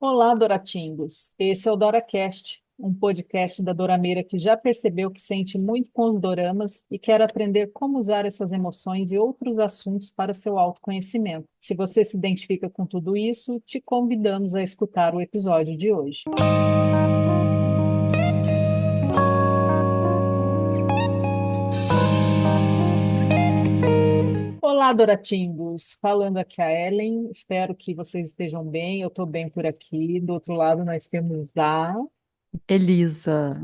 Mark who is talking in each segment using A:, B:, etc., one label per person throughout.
A: Olá, Doratingos. Esse é o DoraCast, um podcast da Dorameira que já percebeu que sente muito com os doramas e quer aprender como usar essas emoções e outros assuntos para seu autoconhecimento. Se você se identifica com tudo isso, te convidamos a escutar o episódio de hoje. Olá, Doratingos. Falando aqui a Ellen, espero que vocês estejam bem. Eu estou bem por aqui. Do outro lado, nós temos a.
B: Elisa,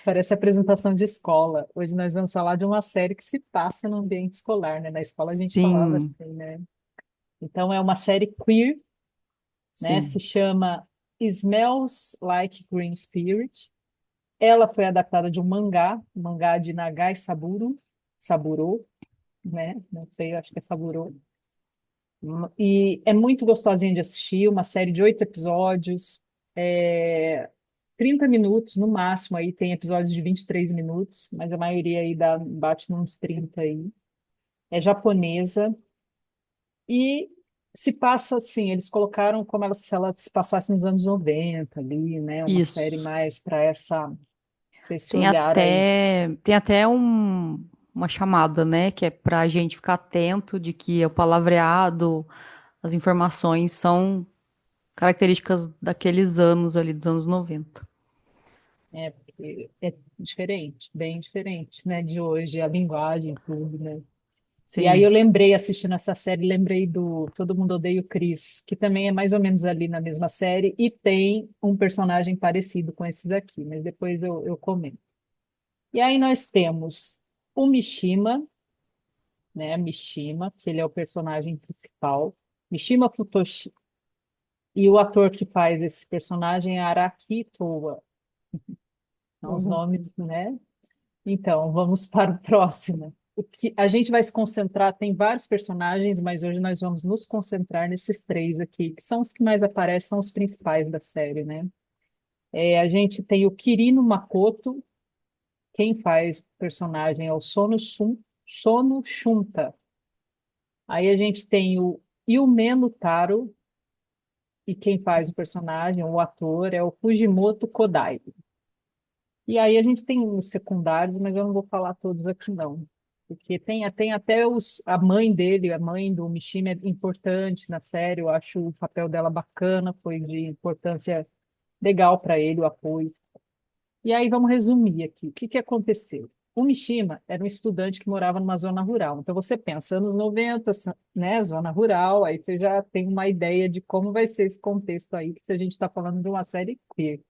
A: Parece apresentação de escola. Hoje nós vamos falar de uma série que se passa no ambiente escolar, né? Na escola a gente falava
B: sim,
A: assim, né? Então é uma série queer, né? Se
B: sim.
A: chama Smells Like Green Spirit. Ela foi adaptada de um mangá de Nagai Saburo, né? Não sei, eu acho que é Saburo. E é muito gostosinha de assistir, uma série de 8 episódios, é, 30 minutos no máximo, aí tem episódios de 23 minutos, mas a maioria aí bate nos 30 aí. É japonesa e se passa assim, eles colocaram como ela, se ela se passasse nos anos 90 ali, né? Uma série
B: Isso.
A: mais para esse olhar aí.
B: Tem até uma chamada, né, que é para a gente ficar atento de que o palavreado, as informações são características daqueles anos ali, dos anos 90.
A: Porque é diferente, bem diferente, né, de hoje, a linguagem, tudo, né? E aí eu
B: Sim,
A: lembrei, assistindo essa série, lembrei do Todo Mundo Odeia o Chris, que também é mais ou menos ali na mesma série e tem um personagem parecido com esses aqui, mas depois eu comento. E aí nós temos o Mishima, né? Mishima, que ele é o personagem principal, Mishima Futoshi. E o ator que faz esse personagem é Araki Toa. São os
B: Uhum.
A: nomes, né? Então, vamos para o próximo. O que a gente vai se concentrar, tem vários personagens, mas hoje nós vamos nos concentrar nesses três aqui, que são os que mais aparecem, são os principais da série, né? A gente tem o Kirino Makoto, quem faz o personagem é o Sono Shunta. Aí a gente tem o Yumeno Taro, e quem faz o personagem, o ator, é o Fujimoto Kodai. E aí a gente tem os secundários, mas eu não vou falar todos aqui não. Porque tem até a mãe dele, a mãe do Mishima é importante na série, eu acho o papel dela bacana, foi de importância legal para ele, o apoio. E aí vamos resumir aqui, o que que aconteceu? O Mishima era um estudante que morava numa zona rural. Então você pensa, anos 90, né, zona rural, aí você já tem uma ideia de como vai ser esse contexto aí, que se a gente está falando de uma série queer.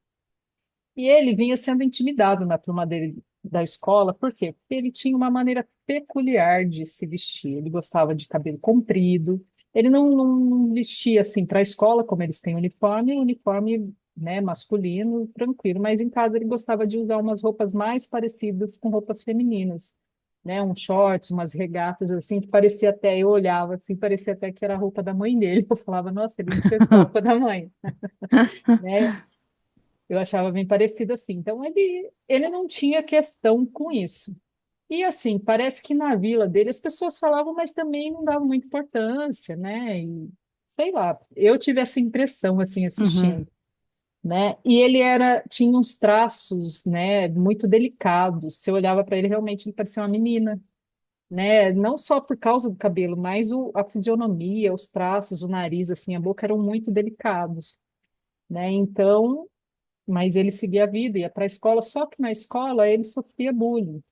A: E ele vinha sendo intimidado na turma dele da escola, por quê? Porque ele tinha uma maneira peculiar de se vestir. Ele gostava de cabelo comprido, ele não vestia assim para a escola, como eles têm uniforme, né, masculino, tranquilo, mas em casa ele gostava de usar umas roupas mais parecidas com roupas femininas, né, uns shorts, umas regatas assim, que parecia até, eu olhava assim, parecia até que era a roupa da mãe dele. Eu falava, nossa, ele emprestou a roupa da mãe, né? Eu achava bem parecido assim. Então, ele não tinha questão com isso. E assim, parece que na vila dele as pessoas falavam, mas também não davam muita importância, né? E, sei lá, eu tive essa impressão assim
B: Uhum.
A: assistindo, né? E ele tinha uns traços, né, muito delicados. Você olhava para ele, realmente ele parecia uma menina, né? Não só por causa do cabelo, mas a fisionomia, os traços, o nariz, assim, a boca eram muito delicados, né? Então, mas ele seguia a vida, ia para a escola, só que na escola ele sofria bullying,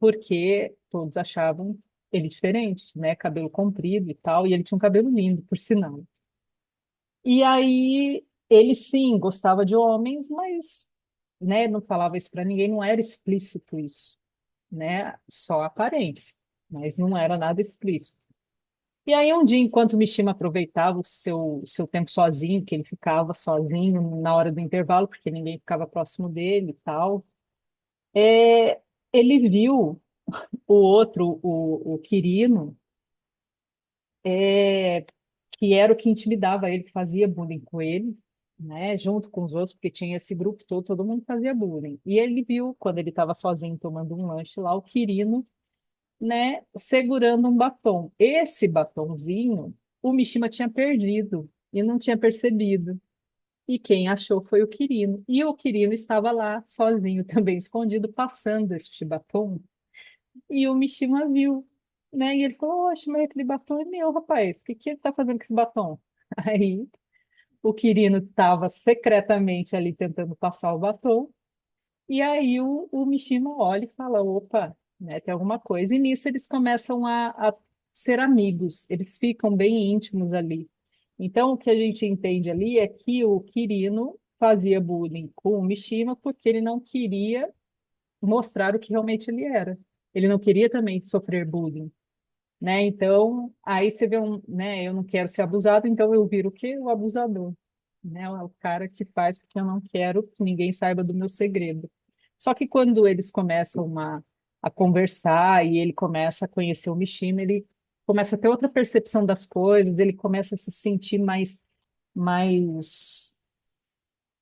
A: porque todos achavam ele diferente, né? Cabelo comprido e tal, e ele tinha um cabelo lindo, por sinal. E aí ele sim gostava de homens, mas, né, não falava isso para ninguém, não era explícito isso, né? Só a aparência, mas não era nada explícito. E aí um dia, enquanto o Mishima aproveitava o seu tempo sozinho, que ele ficava sozinho na hora do intervalo, porque ninguém ficava próximo dele e tal, É, ele viu o outro, o Quirino, é, que era o que intimidava ele, que fazia bullying com ele, né, junto com os outros, porque tinha esse grupo todo, todo mundo fazia bullying. E ele viu, quando ele estava sozinho tomando um lanche lá, o Quirino, né, segurando um batom. Esse batonzinho, o Mishima tinha perdido e não tinha percebido. E quem achou foi o Quirino. E o Quirino estava lá, sozinho, também escondido, passando este batom. E o Mishima viu, né? E ele falou: Oxe, mas aquele batom é meu, rapaz. O que que ele tá fazendo com esse batom? Aí o Quirino estava secretamente ali tentando passar o batom. E aí o Mishima olha e fala: opa, né, tem alguma coisa. E nisso eles começam a ser amigos, eles ficam bem íntimos ali. Então, o que a gente entende ali é que o Quirino fazia bullying com o Mishima porque ele não queria mostrar o que realmente ele era. Ele não queria também sofrer bullying, né? Então, aí você vê né, eu não quero ser abusado, então eu viro o quê? O abusador, né? É o cara que faz porque eu não quero que ninguém saiba do meu segredo. Só que quando eles começam a conversar e ele começa a conhecer o Mishima, ele começa a ter outra percepção das coisas, ele começa a se sentir mais,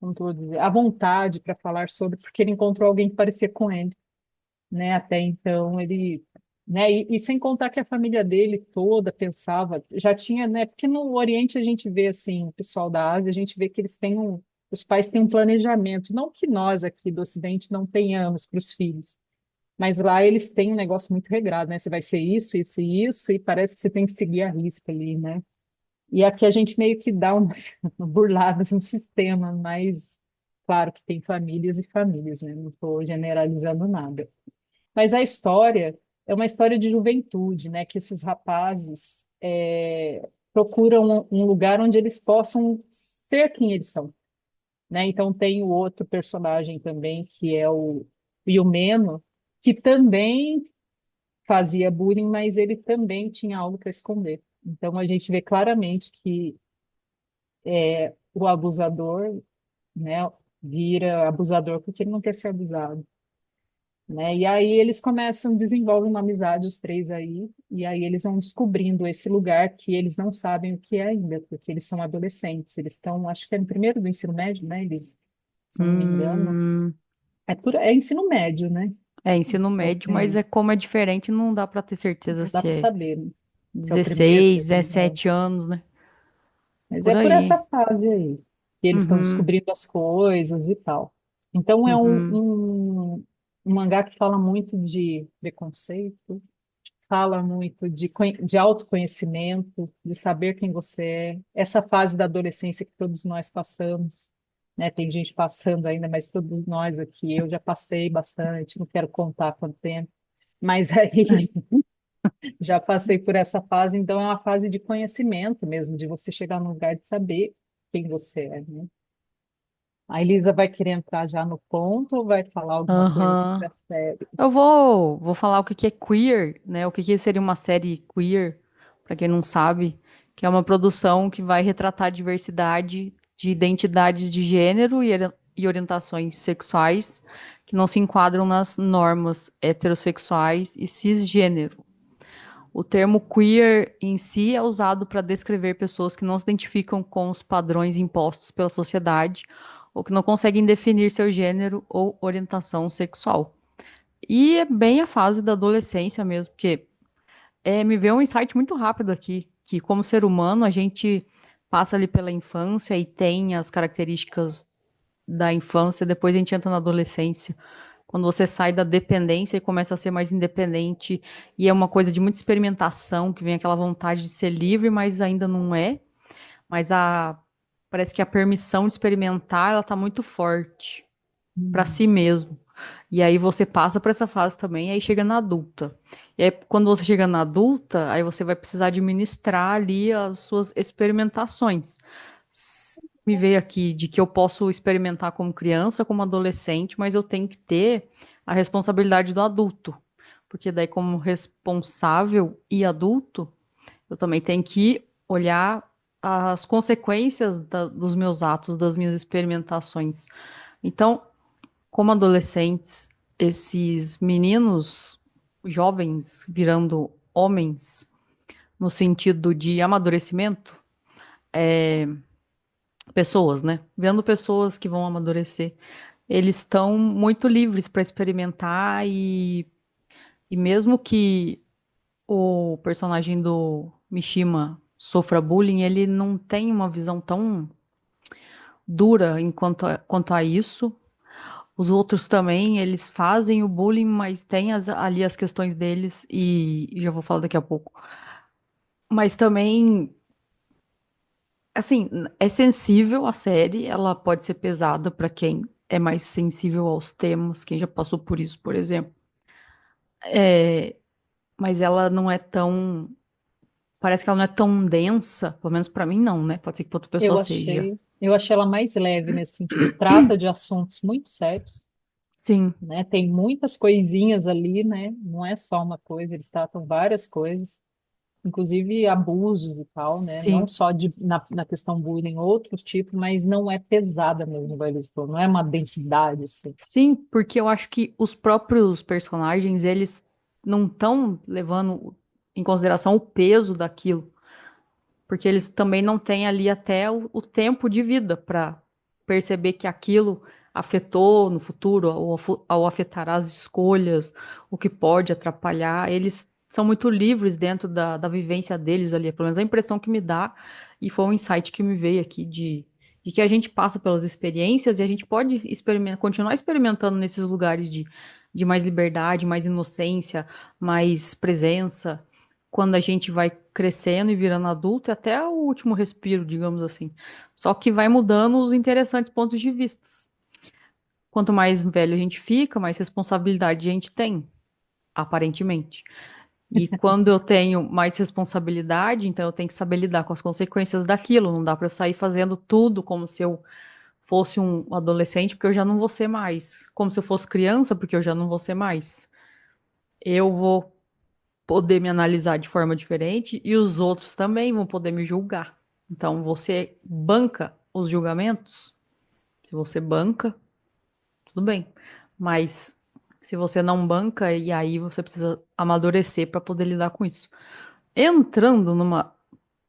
A: como que eu vou dizer, à vontade para falar sobre, porque ele encontrou alguém que parecia com ele, né? Até então ele, né? E sem contar que a família dele toda pensava, já tinha, né? Porque no Oriente a gente vê assim, o pessoal da Ásia, a gente vê que eles têm os pais têm um planejamento, não que nós aqui do Ocidente não tenhamos para os filhos, mas lá eles têm um negócio muito regrado, né? Você vai ser isso, isso e isso, e parece que você tem que seguir a risca ali, né? E aqui a gente meio que dá umas burladas no sistema, mas claro que tem famílias e famílias, né? Não estou generalizando nada. Mas a história é uma história de juventude, né? Que esses rapazes procuram um lugar onde eles possam ser quem eles são, né? Então tem o outro personagem também, que é o Yumeno, que também fazia bullying, mas ele também tinha algo para esconder. Então a gente vê claramente que o abusador, né, vira abusador porque ele não quer ser abusado, né? E aí eles começam, desenvolvem uma amizade, os três aí, e aí eles vão descobrindo esse lugar que eles não sabem o que é ainda, porque eles são adolescentes, eles estão, acho que é no primeiro do ensino médio, né? Eles, se eu não me engano,
B: Hum,
A: é ensino médio, né?
B: é
A: Eles
B: ensino
A: estão,
B: médio, mas é como é diferente, não dá pra ter certeza
A: não dá
B: se
A: para
B: é
A: saber, né? Se é o primeiro, se é
B: 16,
A: o segundo.
B: 17 anos, né?
A: Mas
B: Por
A: é por
B: aí.
A: essa fase aí que eles estão
B: Uhum,
A: descobrindo as coisas e tal. Então é
B: uhum.
A: um mangá que fala muito de preconceito, fala muito de autoconhecimento, de saber quem você é, essa fase da adolescência que todos nós passamos, né? Tem gente passando ainda, mas todos nós aqui, eu já passei bastante, não quero contar quanto tempo, mas aí já passei por essa fase, então é uma fase de conhecimento mesmo, de você chegar num lugar de saber quem você é, né? A Elisa vai querer entrar já no ponto ou vai falar alguma coisa sobre
B: Aham.
A: a série?
B: Eu vou falar o que que é queer, né? O que que seria uma série queer, para quem não sabe, que é uma produção que vai retratar a diversidade de identidades de gênero e orientações sexuais que não se enquadram nas normas heterossexuais e cisgênero. O termo queer em si é usado para descrever pessoas que não se identificam com os padrões impostos pela sociedade ou que não conseguem definir seu gênero ou orientação sexual. E é bem a fase da adolescência mesmo, porque me veio um insight muito rápido aqui, que como ser humano a gente passa ali pela infância e tem as características da infância, depois a gente entra na adolescência. Quando você sai da dependência e começa a ser mais independente, e é uma coisa de muita experimentação, que vem aquela vontade de ser livre, mas ainda não é. Mas parece que a permissão de experimentar, ela tá muito forte para
A: Hum,
B: si mesmo. E aí você passa por essa fase também, aí chega na adulta. E aí, quando você chega na adulta, aí você vai precisar administrar ali as suas experimentações. Me veio aqui de que eu posso experimentar como criança, como adolescente, mas eu tenho que ter a responsabilidade do adulto. Porque daí, como responsável e adulto, eu também tenho que olhar as consequências dos meus atos, das minhas experimentações. Então, como adolescentes, esses meninos jovens virando homens, no sentido de amadurecimento, pessoas, né? Vendo pessoas que vão amadurecer, eles estão muito livres para experimentar e mesmo que o personagem do Mishima sofra bullying, ele não tem uma visão tão dura quanto a isso. Os outros também, eles fazem o bullying, mas tem ali as questões deles, e já vou falar daqui a pouco. Mas também, assim, é sensível a série, ela pode ser pesada para quem é mais sensível aos temas, quem já passou por isso, por exemplo. É, mas ela não é tão. Parece que ela não é tão densa, pelo menos para mim não, né? Pode ser que para outra pessoa seja.
A: Eu achei ela mais leve nesse sentido. Trata de assuntos muito sérios,
B: Sim,
A: né? Tem muitas coisinhas ali, né? Não é só uma coisa, eles tratam várias coisas, inclusive abusos e tal, né? Não
B: sim.
A: só na questão bullying, outros tipos, mas não é pesada mesmo, igual eles falam, não é uma densidade, assim.
B: Sim, porque eu acho que os próprios personagens, eles não estão levando em consideração o peso daquilo, porque eles também não têm ali até o tempo de vida para perceber que aquilo afetou no futuro, ou afetará as escolhas, o que pode atrapalhar. Eles são muito livres dentro da vivência deles ali, pelo menos a impressão que me dá, e foi um insight que me veio aqui de que a gente passa pelas experiências e a gente pode continuar experimentando nesses lugares de mais liberdade, mais inocência, mais presença quando a gente vai crescendo e virando adulto, e até o último respiro, digamos assim. Só que vai mudando os interessantes pontos de vista. Quanto mais velho a gente fica, mais responsabilidade a gente tem, aparentemente. E quando eu tenho mais responsabilidade, então eu tenho que saber lidar com as consequências daquilo. Não dá para eu sair fazendo tudo como se eu fosse um adolescente, porque eu já não vou ser mais. Como se eu fosse criança, porque eu já não vou ser mais. Eu vou poder me analisar de forma diferente e os outros também vão poder me julgar. Então, você banca os julgamentos? Se você banca, tudo bem. Mas se você não banca, e aí você precisa amadurecer para poder lidar com isso. Entrando numa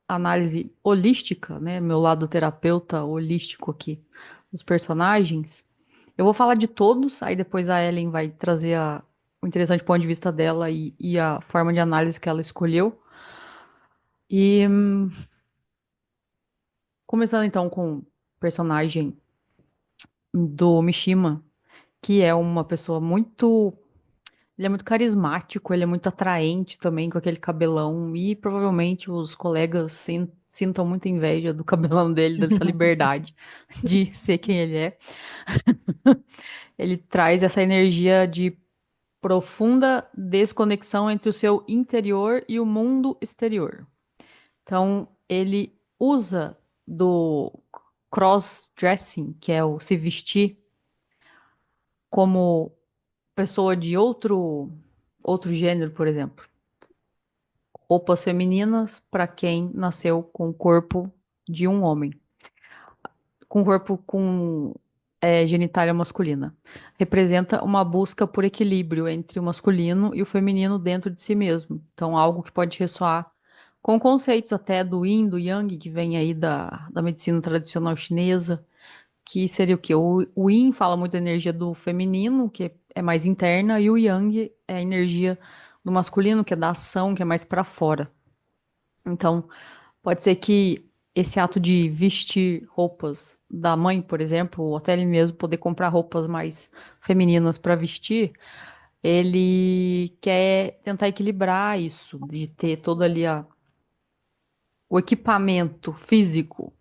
B: análise holística, né, meu lado terapeuta holístico aqui dos personagens, eu vou falar de todos, aí depois a Ellen vai trazer o interessante ponto de vista dela e a forma de análise que ela escolheu. E começando então com o personagem do Mishima, que é uma pessoa muito. Ele é muito carismático, ele é muito atraente também com aquele cabelão, e provavelmente os colegas sintam muita inveja do cabelão dele, dessa liberdade de ser quem ele é. Ele traz essa energia de profunda desconexão entre o seu interior e o mundo exterior. Então, ele usa do cross-dressing, que é o se vestir como pessoa de outro gênero, por exemplo. Roupas femininas para quem nasceu com o corpo de um homem, com corpo com genitália masculina. Representa uma busca por equilíbrio entre o masculino e o feminino dentro de si mesmo. Então, algo que pode ressoar com conceitos até do Yin, do Yang, que vem aí da medicina tradicional chinesa, que seria o quê? O Yin fala muito da energia do feminino, que é mais interna, e o Yang é a energia do masculino, que é da ação, que é mais para fora. Então, pode ser que esse ato de vestir roupas da mãe, por exemplo, ou até ele mesmo poder comprar roupas mais femininas para vestir, ele quer tentar equilibrar isso, de ter todo ali o equipamento físico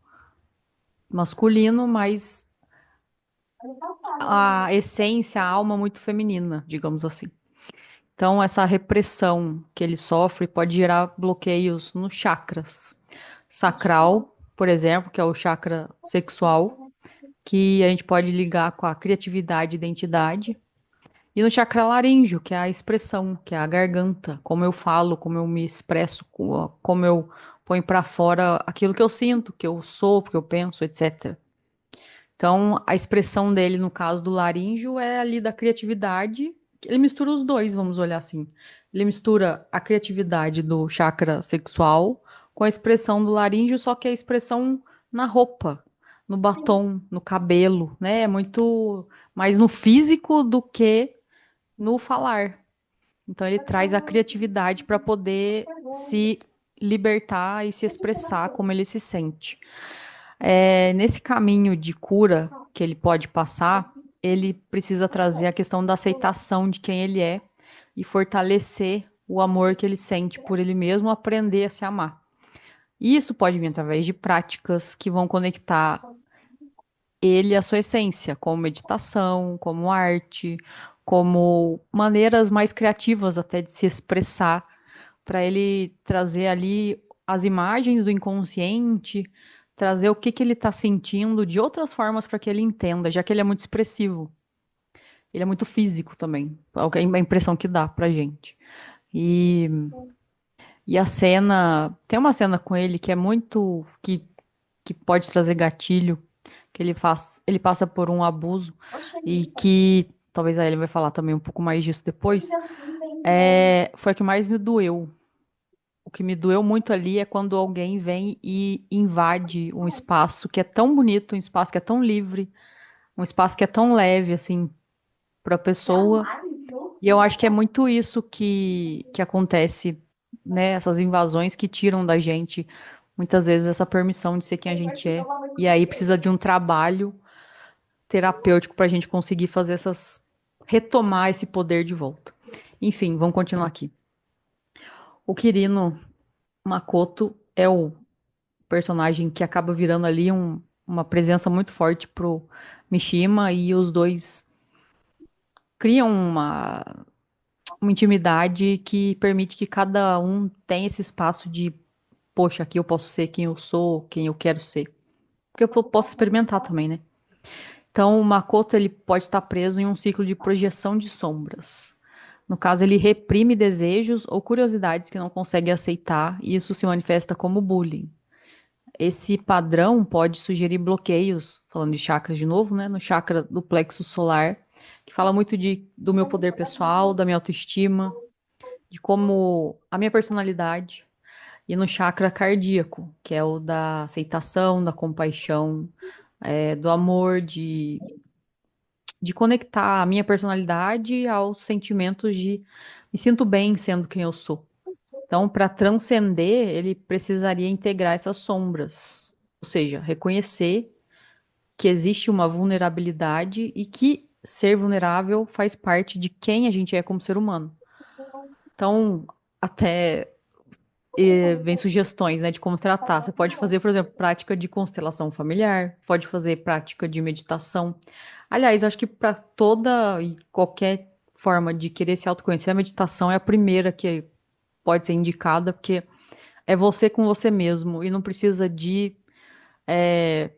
B: masculino, mas a essência, a alma muito feminina, digamos assim. Então, essa repressão que ele sofre pode gerar bloqueios nos chakras. Sacral, por exemplo, que é o chakra sexual, que a gente pode ligar com a criatividade e identidade. E no chakra laríngeo, que é a expressão, que é a garganta, como eu falo, como eu me expresso, como eu ponho para fora aquilo que eu sinto, que eu sou, que eu penso, etc. Então, a expressão dele, no caso do laríngeo, é ali da criatividade. Ele mistura os dois, vamos olhar assim. Ele mistura a criatividade do chakra sexual com a expressão do laríngeo, só que a expressão na roupa, no batom, no cabelo, né? É muito mais no físico do que no falar. Então, ele traz a criatividade para poder se libertar e se expressar como ele se sente. Nesse caminho de cura que ele pode passar, ele precisa trazer a questão da aceitação de quem ele é e fortalecer o amor que ele sente por ele mesmo, aprender a se amar. E isso pode vir através de práticas que vão conectar ele à sua essência, como meditação, como arte, como maneiras mais criativas até de se expressar, para ele trazer ali as imagens do inconsciente, trazer o que que ele está sentindo de outras formas para que ele entenda, já que ele é muito expressivo. Ele é muito físico também, é a impressão que dá pra gente. E, e a cena, tem uma cena com ele que é muito, que pode trazer gatilho, que ele passa por um abuso e que, talvez aí ele vai falar também um pouco mais disso depois, foi a que mais me doeu. O que me doeu muito ali é quando alguém vem e invade um espaço que é tão bonito, um espaço que é tão livre, um espaço que é tão leve, assim, para a pessoa. E eu acho que é muito isso que acontece, né? Essas invasões que tiram da gente, muitas vezes, essa permissão de ser quem a gente é. E aí precisa de um trabalho terapêutico para a gente conseguir fazer retomar esse poder de volta. Enfim, vamos continuar aqui. O Kirino Makoto é o personagem que acaba virando ali uma presença muito forte pro Mishima e os dois criam uma intimidade que permite que cada um tenha esse espaço de, poxa, aqui eu posso ser quem eu sou, quem eu quero ser. Porque eu posso experimentar também, né? Então, o Makoto ele pode estar preso em um ciclo de projeção de sombras. No caso, ele reprime desejos ou curiosidades que não consegue aceitar, e isso se manifesta como bullying. Esse padrão pode sugerir bloqueios, falando de chakras de novo, né? No chakra do plexo solar, que fala muito do meu poder pessoal, da minha autoestima, de como a minha personalidade, e no chakra cardíaco, que é o da aceitação, da compaixão, do amor, de conectar a minha personalidade aos sentimentos de me sinto bem sendo quem eu sou. Então, para transcender, ele precisaria integrar essas sombras, ou seja, reconhecer que existe uma vulnerabilidade e que ser vulnerável faz parte de quem a gente é como ser humano. Então, até vem sugestões, né, de como tratar. Você pode fazer, por exemplo, prática de constelação familiar, pode fazer prática de meditação. Aliás, eu acho que para toda e qualquer forma de querer se autoconhecer, a meditação é a primeira que pode ser indicada, porque é você com você mesmo e não precisa de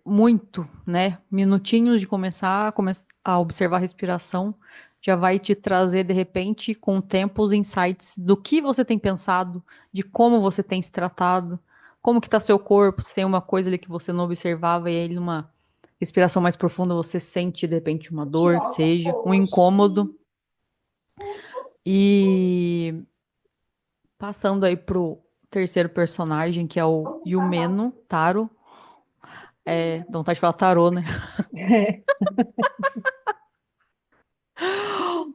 B: muito, né? Minutinhos de começar a observar a respiração já vai te trazer, de repente, com o tempo, os insights do que você tem pensado, de como você tem se tratado, como que tá seu corpo, se tem uma coisa ali que você não observava e aí numa respiração mais profunda você sente, de repente, uma dor, que seja, um incômodo. E passando aí pro terceiro personagem, que é o Yumeno Taro. Dá vontade de falar tarô, né?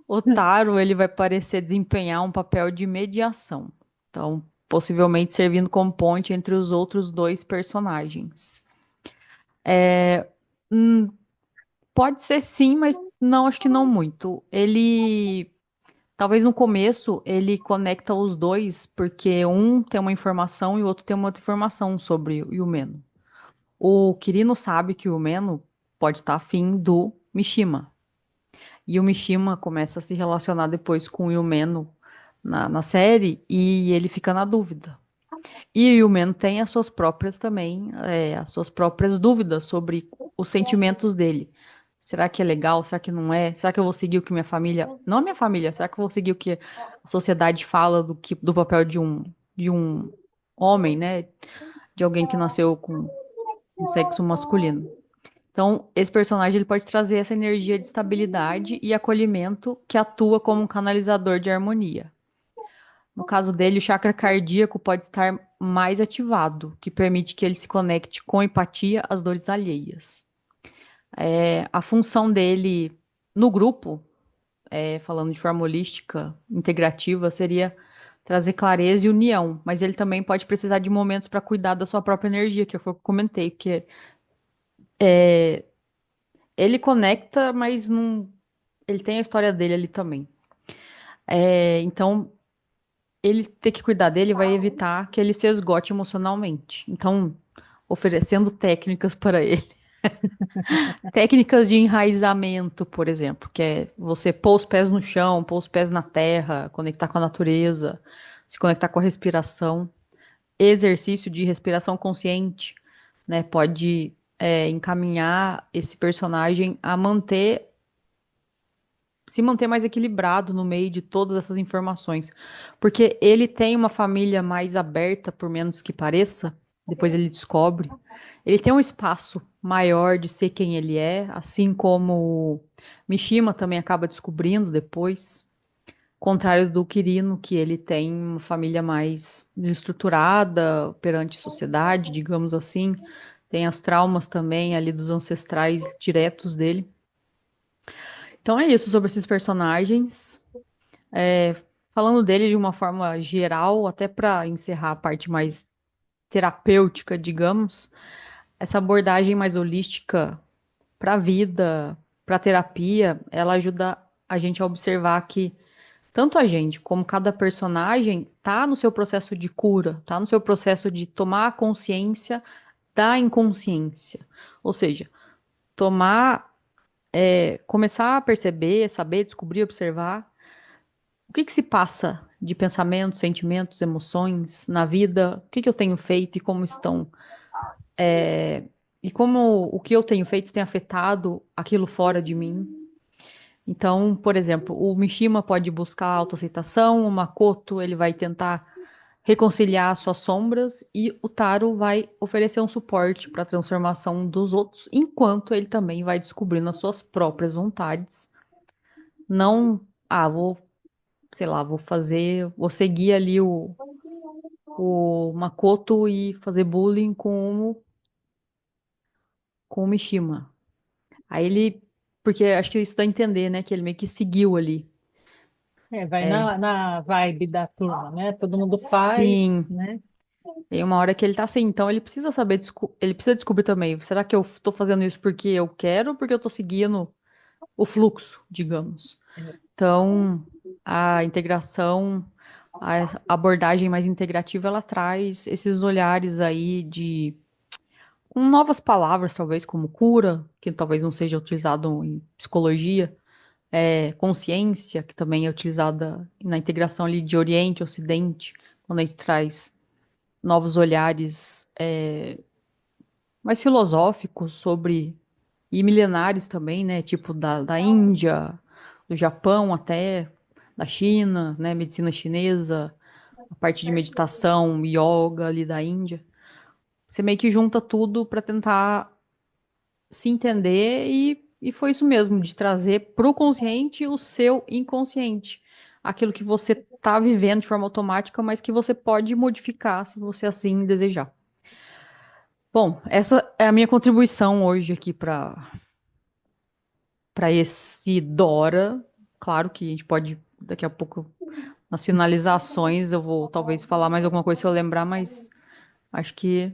B: O Taro, ele vai parecer desempenhar um papel de mediação. Então, possivelmente servindo como ponte entre os outros dois personagens. Hum, Pode ser sim, mas não, acho que não muito. Talvez no começo, ele conecta os dois, porque um tem uma informação e o outro tem uma outra informação sobre o Yumeno. O Kirino sabe que o Yumeno pode estar afim do Mishima. E o Mishima começa a se relacionar depois com o Yumeno na série e ele fica na dúvida. E o Yumeno tem as suas próprias também, as suas próprias dúvidas sobre os sentimentos dele. Será que é legal? Será que não é? Será que eu vou seguir o que minha família... Não a minha família, será que eu vou seguir o que a sociedade fala do papel de um homem, né? De alguém que nasceu com um sexo masculino. Então, esse personagem ele pode trazer essa energia de estabilidade e acolhimento que atua como um canalizador de harmonia. No caso dele, o chakra cardíaco pode estar mais ativado, que permite que ele se conecte com empatia às dores alheias. A função dele no grupo, falando de forma holística, integrativa, seria trazer clareza e união, mas ele também pode precisar de momentos para cuidar da sua própria energia, que foi o que eu comentei, porque Ele conecta, mas não. Ele tem a história dele ali também. Então, ele ter que cuidar dele vai evitar que ele se esgote emocionalmente. Então, oferecendo técnicas para ele. Técnicas de enraizamento, por exemplo, que é você pôr os pés no chão, pôr os pés na terra, conectar com a natureza, se conectar com a respiração. Exercício de respiração consciente, né? Pode encaminhar esse personagem a se manter mais equilibrado no meio de todas essas informações. Porque ele tem uma família mais aberta, por menos que pareça, depois ele descobre. Ele tem um espaço maior de ser quem ele é, assim como Mishima também acaba descobrindo depois. Contrário do Quirino, que ele tem uma família mais desestruturada perante a sociedade, digamos assim. Tem os traumas também ali dos ancestrais diretos dele. Então é isso sobre esses personagens. Falando dele de uma forma geral, até para encerrar a parte mais terapêutica, digamos, essa abordagem mais holística para a vida, para a terapia, ela ajuda a gente a observar que tanto a gente como cada personagem tá no seu processo de cura, tá no seu processo de tomar consciência da inconsciência. Ou seja, começar a perceber, saber, descobrir, observar o que se passa de pensamentos, sentimentos, emoções na vida, o que eu tenho feito e como estão. E como o que eu tenho feito tem afetado aquilo fora de mim. Então, por exemplo, o Mishima pode buscar autoaceitação, o Makoto ele vai tentar reconciliar suas sombras e o Taro vai oferecer um suporte para a transformação dos outros, enquanto ele também vai descobrindo as suas próprias vontades. Não, sei lá, vou seguir ali o Makoto e fazer bullying com o Mishima. Aí ele, porque acho que isso dá a entender, né, que ele meio que seguiu ali.
A: Vai na vibe da turma, né? Todo mundo faz,
B: Sim,
A: né?
B: tem uma hora que ele tá assim, então ele precisa saber, ele precisa descobrir também, será que eu tô fazendo isso porque eu quero ou porque eu tô seguindo o fluxo, digamos. Então, a integração, a abordagem mais integrativa, ela traz esses olhares aí com novas palavras, talvez, como cura, que talvez não seja utilizado em psicologia, consciência, que também é utilizada na integração ali de Oriente e Ocidente, quando a gente traz novos olhares mais filosóficos sobre, e milenares também, né, tipo da Índia, do Japão até, da China, né, medicina chinesa, a parte de meditação, yoga ali da Índia. Você meio que junta tudo para tentar se entender e foi isso mesmo, de trazer para o consciente o seu inconsciente. Aquilo que você está vivendo de forma automática, mas que você pode modificar se você assim desejar. Bom, essa é a minha contribuição hoje aqui para esse Dora. Claro que a gente pode, daqui a pouco, nas finalizações, eu vou talvez falar mais alguma coisa se eu lembrar, mas acho que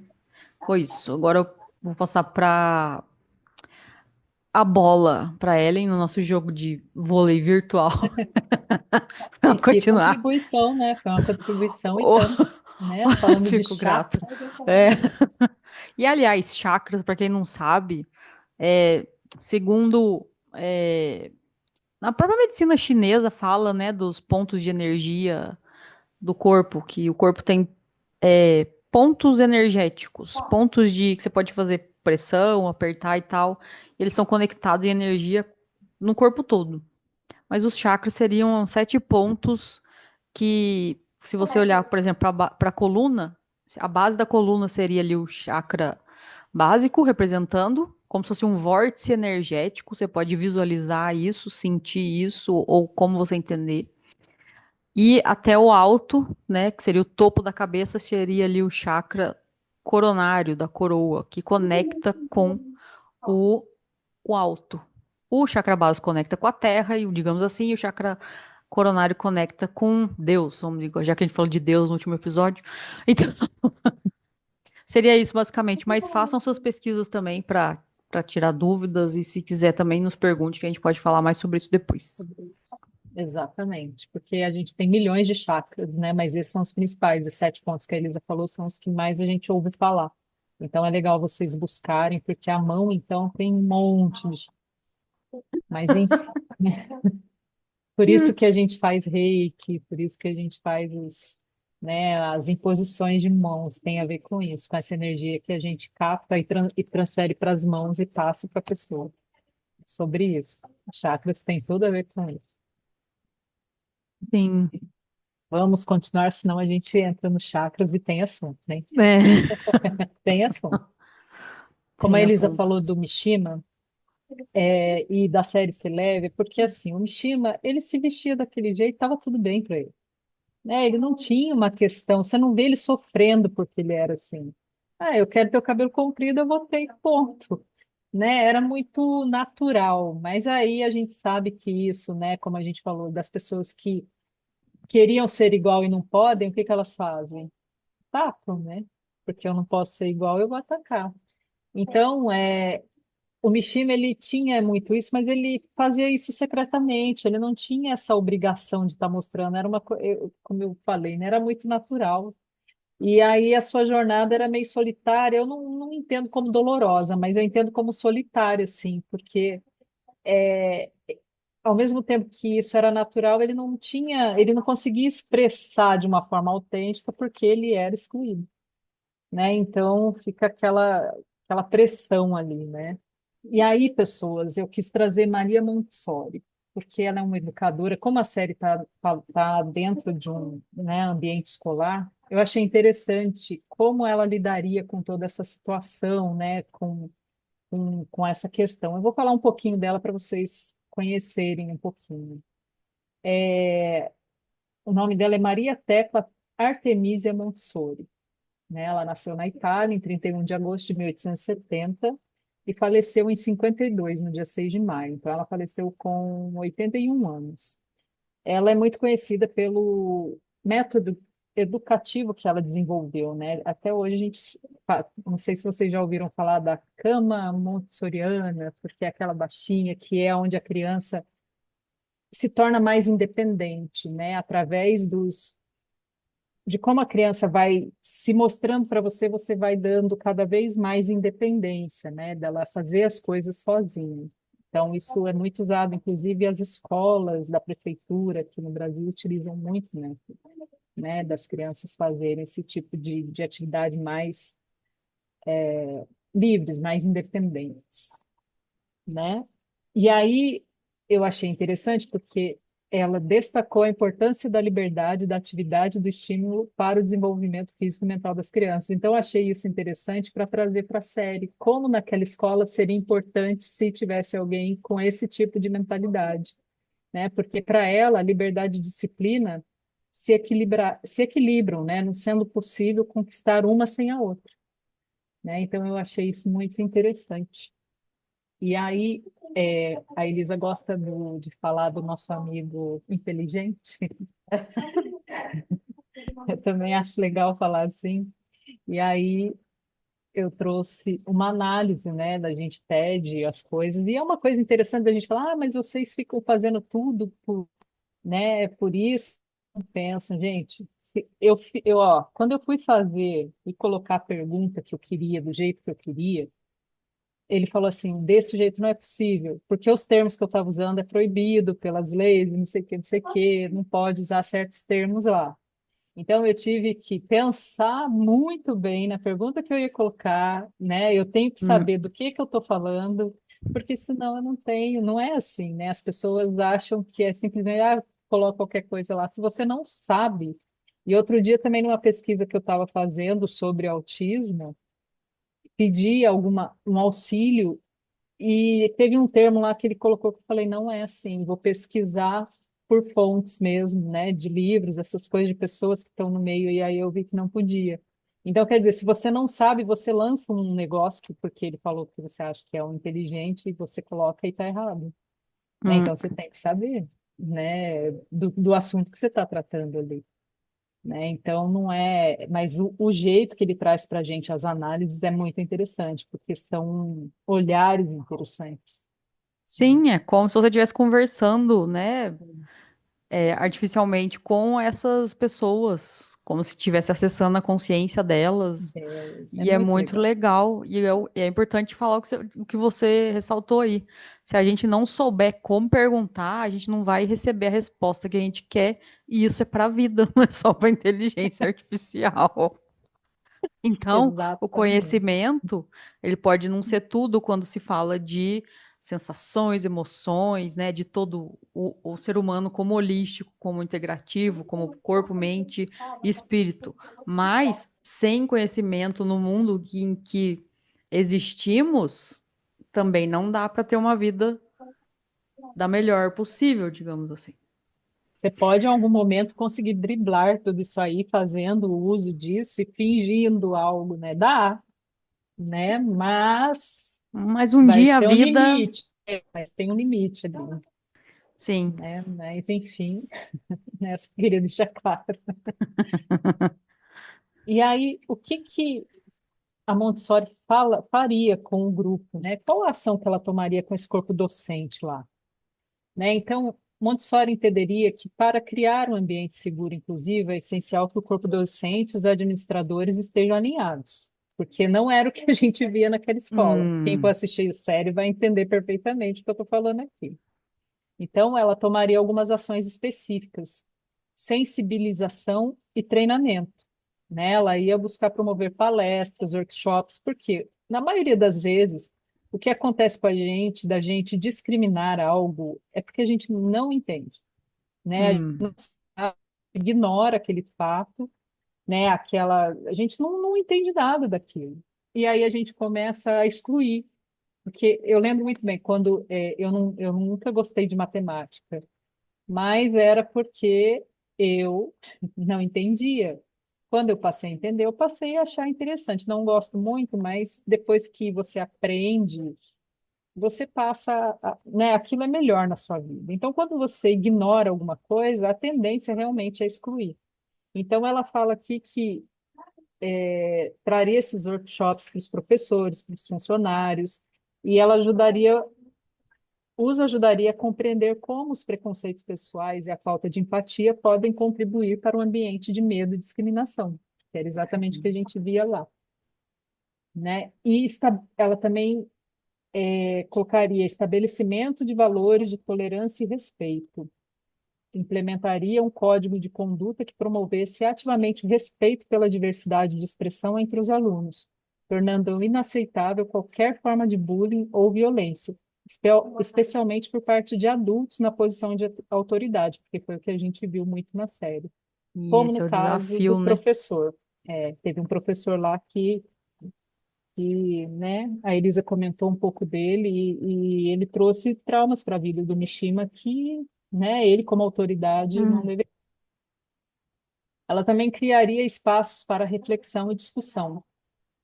B: foi isso. Agora eu vou passar para a bola para Ellen no nosso jogo de vôlei virtual.
A: E
B: Vamos
A: que
B: continuar.
A: contribuição, né? Foi uma contribuição e
B: Oh,
A: tanto, né? Falando de
B: fico grata.
A: chakras.
B: É. E aliás, chakras, para quem não sabe, segundo na própria medicina chinesa fala, né, dos pontos de energia do corpo, que o corpo tem pontos energéticos, pontos de que você pode fazer pressão, apertar e tal. Eles são conectados em energia no corpo todo. Mas os chakras seriam 7 pontos que, se você olhar, por exemplo, para a coluna, a base da coluna seria ali o chakra básico, representando como se fosse um vórtice energético. Você pode visualizar isso, sentir isso, ou como você entender. E até o alto, né, que seria o topo da cabeça, seria ali o chakra coronário da coroa, que conecta com o, o alto. O chakra básico conecta com a terra, e digamos assim, o chakra coronário conecta com Deus, vamos dizer, já que a gente falou de Deus no último episódio. Então, seria isso basicamente, mas façam suas pesquisas também para para tirar dúvidas e se quiser também nos pergunte que a gente pode falar mais sobre isso depois.
A: Exatamente, porque a gente tem milhões de chakras, né? Mas esses são os principais, os 7 pontos que a Elisa falou são os que mais a gente ouve falar. Então é legal vocês buscarem, porque a mão, então, tem um monte de chakras. Mas enfim, né? Por isso que a gente faz reiki, por isso que a gente faz né, as imposições de mãos, tem a ver com isso, com essa energia que a gente capta e transfere para as mãos e passa para a pessoa. Sobre isso. Chakras tem tudo a ver com isso.
B: Sim,
A: Vamos continuar, senão a gente entra nos chakras e tem assunto, né?
B: é,
A: Tem assunto. Como a
B: tem
A: Elisa
B: assunto.
A: falou do Mishima, e da série Se Leve, porque assim, o Mishima, ele se vestia daquele jeito, estava tudo bem para ele. Né? Ele não tinha uma questão, você não vê ele sofrendo porque ele era assim. Ah, eu quero ter o cabelo comprido, eu vou ter, ponto. Né? Era muito natural, mas aí a gente sabe que isso, né, como a gente falou, das pessoas que queriam ser igual e não podem, o que que elas fazem? Atacam, né? Porque eu não posso ser igual, eu vou atacar. Então, o Mishima, ele tinha muito isso, mas ele fazia isso secretamente, ele não tinha essa obrigação de estar mostrando, era como eu falei, né? Era muito natural. E aí a sua jornada era meio solitária, eu não entendo como dolorosa, mas eu entendo como solitária, sim, porque ao mesmo tempo que isso era natural, ele não conseguia expressar de uma forma autêntica porque ele era excluído, né? Então fica aquela pressão ali, né? E aí, pessoas, eu quis trazer Maria Montessori, porque ela é uma educadora, como a série tá dentro de um, né, ambiente escolar, eu achei interessante como ela lidaria com toda essa situação, né, com essa questão. Eu vou falar um pouquinho dela para vocês conhecerem um pouquinho. O nome dela é Maria Tecla Artemisia Montessori, né? Ela nasceu na Itália em 31 de agosto de 1870 e faleceu em 52, no dia 6 de maio. Então, ela faleceu com 81 anos. Ela é muito conhecida pelo método educativo que ela desenvolveu, né? Até hoje a gente, não sei se vocês já ouviram falar da cama montessoriana, porque é aquela baixinha que é onde a criança se torna mais independente, né? Através de como a criança vai se mostrando para você, você vai dando cada vez mais independência, né, dela fazer as coisas sozinha. Então, isso é muito usado, inclusive as escolas da prefeitura aqui no Brasil utilizam muito, né, das crianças fazerem esse tipo de atividade mais livres, mais independentes, né? E aí eu achei interessante porque ela destacou a importância da liberdade, da atividade, do estímulo para o desenvolvimento físico e mental das crianças. Então, eu achei isso interessante para trazer para a série, como naquela escola seria importante se tivesse alguém com esse tipo de mentalidade, né? Porque para ela, a liberdade e disciplina se equilibram, né? Não sendo possível conquistar uma sem a outra, né? Então, eu achei isso muito interessante. E aí, a Elisa gosta de falar do nosso amigo inteligente. Eu também acho legal falar assim. E aí, eu trouxe uma análise, né? Da gente pede as coisas. E é uma coisa interessante da gente falar, mas vocês ficam fazendo tudo né, por isso. Eu penso, gente, ó, quando eu fui fazer e colocar a pergunta que eu queria, do jeito que eu queria, ele falou assim, desse jeito não é possível, porque os termos que eu estava usando é proibido pelas leis, não sei o que, não sei o que, não pode usar certos termos lá. Então eu tive que pensar muito bem na pergunta que eu ia colocar, né? Eu tenho que
B: Hum,
A: saber do que eu estou falando, porque senão eu não tenho, não é assim, né? As pessoas acham que é simplesmente, coloca qualquer coisa lá. Se você não sabe, e outro dia também numa pesquisa que eu estava fazendo sobre autismo, pedi um auxílio e teve um termo lá que ele colocou que eu falei, não é assim, vou pesquisar por fontes mesmo, né, de livros, essas coisas de pessoas que estão no meio, e aí eu vi que não podia. Então, quer dizer, se você não sabe, você lança um negócio que, porque ele falou que você acha que é um inteligente, e você coloca e está errado. Né?
B: hum,
A: Então, você tem que saber, né, do assunto que você está tratando ali. né? Então não é, mas o jeito que ele traz para a gente as análises é muito interessante, porque são olhares interessantes.
B: Sim, é como se você estivesse conversando, né, artificialmente com essas pessoas, como se estivesse acessando a consciência delas.
A: Delas. É
B: E é
A: muito
B: muito
A: legal.
B: legal. E é importante falar o que você ressaltou aí. Se a gente não souber como perguntar, a gente não vai receber a resposta que a gente quer. E isso é para a vida, não é só para inteligência artificial. Então, o
A: Exatamente.
B: conhecimento, ele pode não ser tudo quando se fala de sensações, emoções, né, de todo o ser humano como holístico, como integrativo, como corpo, mente e espírito. Mas sem conhecimento no mundo em que existimos, também não dá para ter uma vida da melhor possível, digamos assim.
A: Você pode, em algum momento, conseguir driblar tudo isso aí, fazendo o uso disso e fingindo algo, né? Dá, né? Mas
B: Mas um
A: vai
B: dia a
A: ter um
B: vida,
A: limite. Mas tem um limite ali,
B: sim.
A: né? Mas, enfim, né? Eu só queria deixar claro. E aí, o que que a Montessori faria com o grupo, né? Qual a ação que ela tomaria com esse corpo docente lá, né? Então, Montessori entenderia que para criar um ambiente seguro e inclusivo é essencial que o corpo docente e os administradores estejam alinhados, porque não era o que a gente via naquela escola. Quem for
B: Hum,
A: assistir a série vai entender perfeitamente o que eu estou falando aqui. Então, ela tomaria algumas ações específicas, sensibilização e treinamento, né? Ela ia buscar promover palestras, workshops, porque, na maioria das vezes, o que acontece com a gente, da gente discriminar algo, é porque a gente não entende, né? A gente
B: hum.
A: não sabe, ignora aquele fato, né? A gente não entende nada daquilo. E aí a gente começa a excluir. Porque eu lembro muito bem, quando eu nunca gostei de matemática, mas era porque eu não entendia. Quando eu passei a entender, eu passei a achar interessante. Não gosto muito, mas depois que você aprende, você passa, né, aquilo é melhor na sua vida. Então, quando você ignora alguma coisa, a tendência realmente é excluir. Então, ela fala aqui que traria esses workshops para os professores, para os funcionários, e ela os ajudaria a compreender como os preconceitos pessoais e a falta de empatia podem contribuir para um ambiente de medo e discriminação, que era exatamente o que a gente via lá, né? Ela também colocaria estabelecimento de valores de tolerância e respeito, implementaria um código de conduta que promovesse ativamente o respeito pela diversidade de expressão entre os alunos, tornando inaceitável qualquer forma de bullying ou violência, especialmente por parte de adultos na posição de autoridade, porque foi o que a gente viu muito na série.
B: E
A: Como
B: esse
A: no
B: é o
A: caso do
B: desafio, né?
A: professor. Teve um professor lá né, a Elisa comentou um pouco dele e ele trouxe traumas para a vida do Mishima que, né, ele como autoridade não
B: Hum.
A: deveria. Ela também criaria espaços para reflexão e discussão,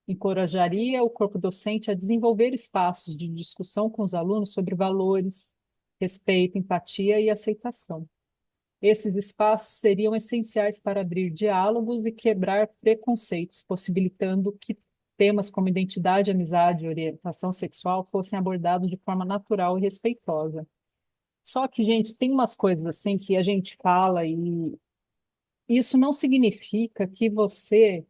A: encorajaria o corpo docente a desenvolver espaços de discussão com os alunos sobre valores, respeito, empatia e aceitação. Esses espaços seriam essenciais para abrir diálogos e quebrar preconceitos, possibilitando que temas como identidade, amizade e orientação sexual fossem abordados de forma natural e respeitosa. Só que, gente, tem umas coisas assim que a gente fala e isso não significa que você.